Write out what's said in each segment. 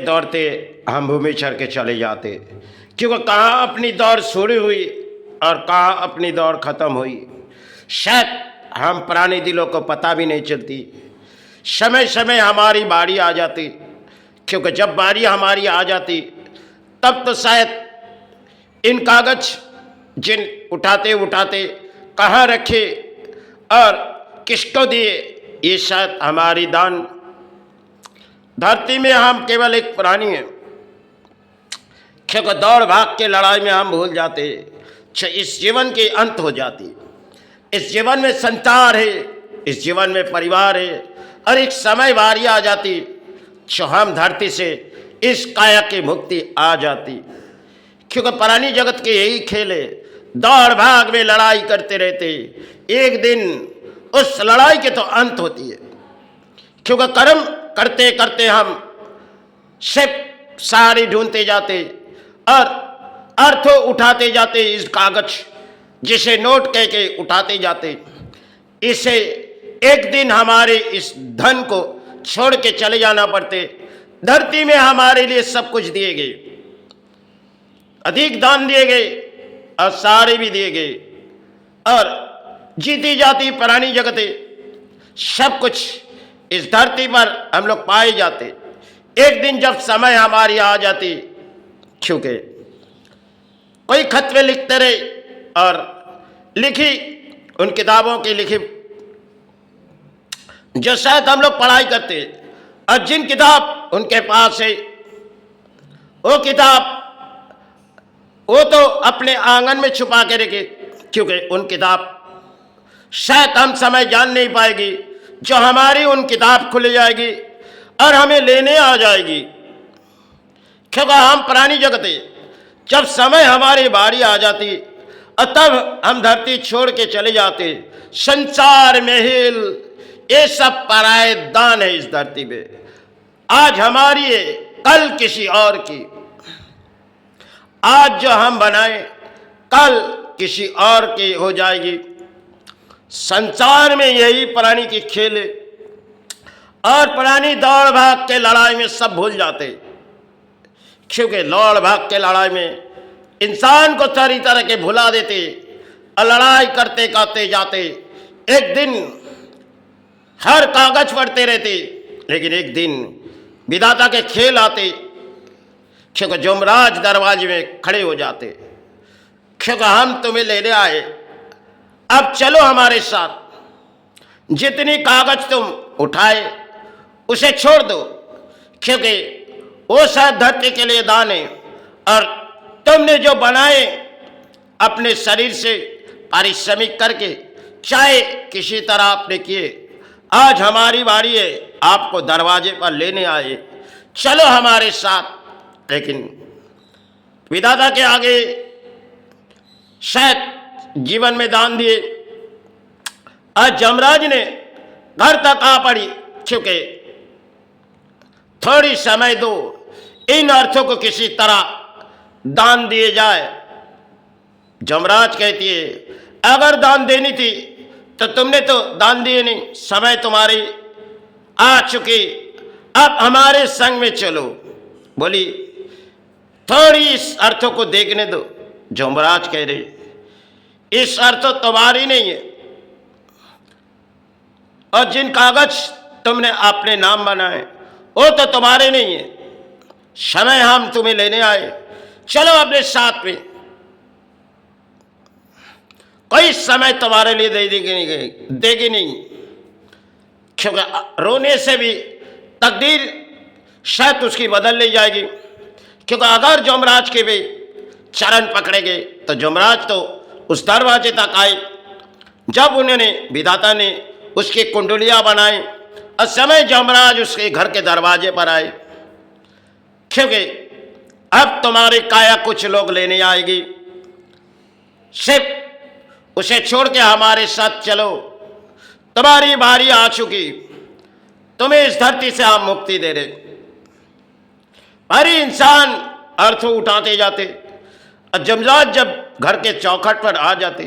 दौड़ते हम भूमि छोड़ के चले जाते, क्योंकि कहाँ अपनी दौड़ शुरू हुई और कहाँ अपनी दौड़ ख़त्म हुई शायद हम पुराने दिलों को पता भी नहीं चलती। समय समय हमारी बारी आ जाती, क्योंकि जब बारी हमारी आ जाती तब तो शायद इन कागज जिन उठाते उठाते कहाँ रखे और किसको दिए, ये शायद हमारी दान धरती में हम केवल एक प्राणी हैं, क्योंकि दौड़ भाग के लड़ाई में हम भूल जाते। इस जीवन की अंत हो जाती, इस जीवन में संसार है, इस जीवन में परिवार है, और एक समय बारी आ जाती जो हम धरती से इस काया की मुक्ति आ जाती। क्योंकि पुरानी जगत के यही खेल है, दौड़ भाग में लड़ाई करते रहते, एक दिन उस लड़ाई के तो अंत होती है। क्योंकि कर्म करते करते हम सिर्फ सारी ढूंढते जाते और अर्थ उठाते जाते, इस कागज जिसे नोट कह के उठाते जाते, इसे एक दिन हमारे इस धन को छोड़ के चले जाना पड़ते। धरती में हमारे लिए सब कुछ दिए गए, अधिक दान दिए गए और सारे भी दिए गए, और जीती जाती पुरानी जगतें सब कुछ इस धरती पर हम लोग पाए जाते। एक दिन जब समय हमारी आ जाती, क्योंकि कोई खत में लिखते रहे और लिखी उन किताबों की लिखी जो शायद हम लोग पढ़ाई करते, और जिन किताब उनके पास है वो किताब वो तो अपने आंगन में छुपा के रखे, क्योंकि उन किताब शायद हम समय जान नहीं पाएगी जो हमारी उन किताब खुल जाएगी और हमें लेने आ जाएगी। क्योंकि हम पुरानी जगतें जब समय हमारी बारी आ जाती और तब हम धरती छोड़ के चले जाते। संसार में हिल ये सब पराये दान है इस धरती पे, आज हमारी है कल किसी और की। आज जो हम बनाए कल किसी और की हो जाएगी। संसार में यही पुरानी की खेल है, और पुरानी दौड़ भाग के लड़ाई में सब भूल जाते। क्योंकि दौड़ भाग के लड़ाई में इंसान को तरह तरह के भुला देते और लड़ाई करते करते जाते। एक दिन हर कागज पढ़ते रहते, लेकिन एक दिन विधाता के खेल आते, क्योंकि यमराज दरवाजे में खड़े हो जाते। क्योंकि हम तुम्हें लेने आए, अब चलो हमारे साथ। जितनी कागज तुम उठाए उसे छोड़ दो, क्योंकि वो शायद धरती के लिए दान है, और तुमने जो बनाए अपने शरीर से पारिश्रमिक करके चाहे किसी तरह आपने किए, आज हमारी बारी है, आपको दरवाजे पर लेने आए, चलो हमारे साथ। लेकिन विधाता के आगे शायद जीवन में दान दिए, आज यमराज ने घर तक आ पड़ी, क्योंकि थोड़ी समय दो, इन अर्थों को किसी तरह दान दिए जाए। यमराज कहती है अगर दान देनी थी तो तुमने तो दान दिए नहीं, समय तुम्हारी आ चुकी, अब हमारे संग में चलो। बोली थोड़ी इस अर्थों को देखने दो। यमराज कह रहे इस अर्थ तुम्हारी नहीं है, और जिन कागज तुमने अपने नाम बनाए वो तो तुम्हारे नहीं है। समय हम तुम्हें लेने आए, चलो अपने साथ में। कोई समय तुम्हारे लिए देगी नहीं, क्योंकि रोने से भी तकदीर शायद उसकी बदल ली जाएगी। क्योंकि अगर यमराज के भी चरण पकड़ेंगे तो यमराज तो उस दरवाजे तक आए। जब उन्होंने विधाता ने उसकी कुंडलियां बनाई और समय यमराज उसके घर के दरवाजे पर आए, क्योंकि अब तुम्हारी काया कुछ लोग लेने आएगी, सिर्फ उसे छोड़ के हमारे साथ चलो, तुम्हारी बारी आ चुकी, तुम्हें इस धरती से हम मुक्ति दे रहे। पर इंसान अर्थ उठाते जाते, और यमराज जब घर के चौखट पर आ जाते,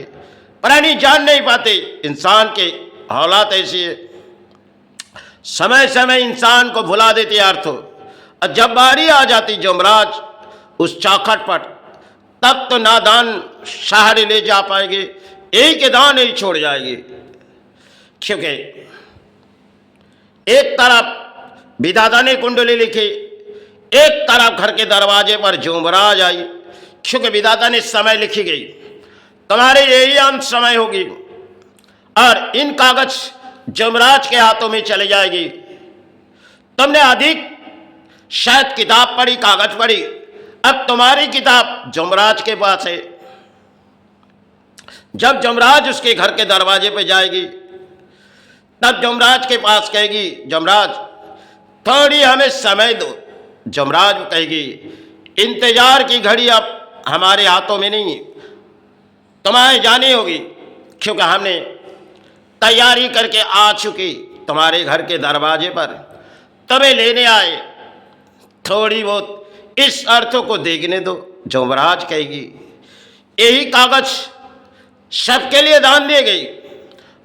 प्राणी जान नहीं पाते। इंसान के हालात ऐसी है, समय समय इंसान को भुला देते अर्थ, और जब बारी आ जाती जमराज उस चौखट पर, तब तो नादान सहारे ले जा पाएंगे, एक के दान नहीं छोड़ जाएगी। क्योंकि एक तरफ विधाता ने कुंडली लिखी, एक तरफ घर के दरवाजे पर जमराज आई। क्योंकि विधाता ने समय लिखी गई, तुम्हारे यही अंत समय होगी और इन कागज जमराज के हाथों में चले जाएगी। तुमने अधिक शायद किताब पढ़ी, कागज पढ़ी, अब तुम्हारी किताब जमराज के पास है। जब जमराज उसके घर के दरवाजे पे जाएगी, तब जमराज के पास कहेगी, जमराज थोड़ी हमें समय दो। जमराज कहेगी, इंतजार की घड़ी अब हमारे हाथों में नहीं है, तुम्हें जानी होगी, क्योंकि हमने तैयारी करके आ चुकी तुम्हारे घर के दरवाजे पर, तुम्हें लेने आए, थोड़ी बहुत इस अर्थों को देखने दो। जमराज कहेगी, यही कागज सबके लिए दान दी गई,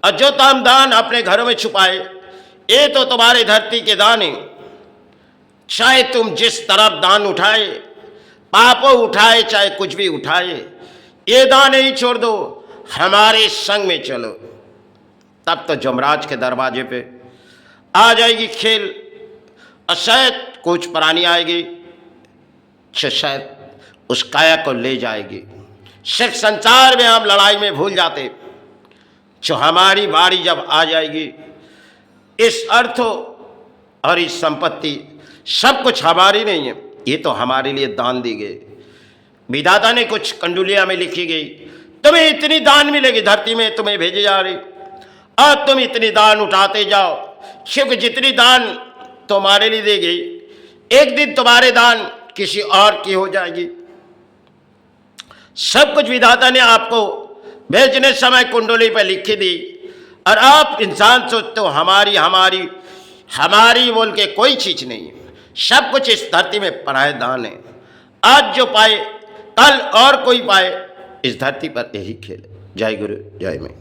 और जो तुम दान अपने घरों में छुपाए, ये तो तुम्हारे धरती के दान हैं। चाहे तुम जिस तरफ दान उठाए, पापों उठाए, चाहे कुछ भी उठाए, ये दान ही छोड़ दो, हमारे संग में चलो। तब तो जमराज के दरवाजे पे आ जाएगी खेल, और शायद कुछ प्राणी आएगी, शायद उस काया को ले जाएगी। सिर्फ संसार में हम लड़ाई में भूल जाते, जो हमारी बारी जब आ जाएगी, इस अर्थों और इस संपत्ति सब कुछ हमारी नहीं है, ये तो हमारे लिए दान दी गई। विधाता ने कुछ कंडुलिया में लिखी गई, तुम्हें इतनी दान मिलेगी, धरती में तुम्हें भेजी जा रही, और तुम इतनी दान उठाते जाओ, क्योंकि जितनी दान तुम्हारे लिए दी गई, एक दिन तुम्हारे दान किसी और की हो जाएगी। सब कुछ विधाता ने आपको भेजने समय कुंडली पर लिखी दी, और आप इंसान सोचते हो हमारी हमारी हमारी बोल के कोई चीज नहीं है। सब कुछ इस धरती में पराये दान है। आज जो पाए कल और कोई पाए, इस धरती पर यही खेल है। जय गुरु जय मैं।